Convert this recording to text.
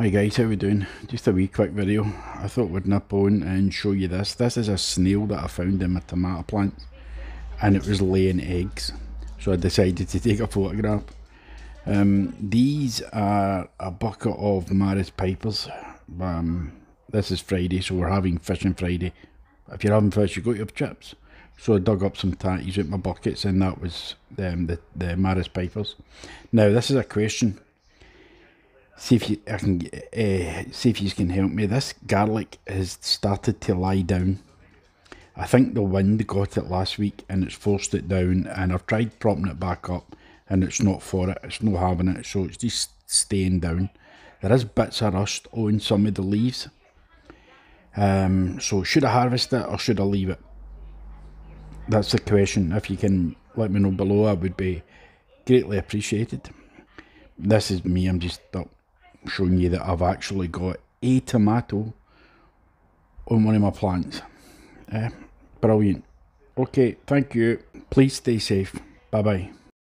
Hi guys, how we doing? Just a wee quick video. I thought we'd nip on and show you this. This is a snail that I found in my tomato plants and it was laying eggs. So I decided to take a photograph. These are a bucket of Maris Pipers. This is Friday, so we're having fishing Friday. If you're having fish, you got your chips. So I dug up some tatties out my buckets and that was the Maris Pipers. Now this is a question. See if you can help me. This garlic has started to lie down. I think the wind got it last week and it's forced it down, and I've tried propping it back up and it's not for it, it's not having it, so it's just staying down. There is bits of rust on some of the leaves. So should I harvest it or should I leave it? That's the question. If you can let me know below, I would be greatly appreciated. This is me, I'm just showing you that I've actually got a tomato on one of my plants. Brilliant. Okay, thank you. Please stay safe. Bye bye.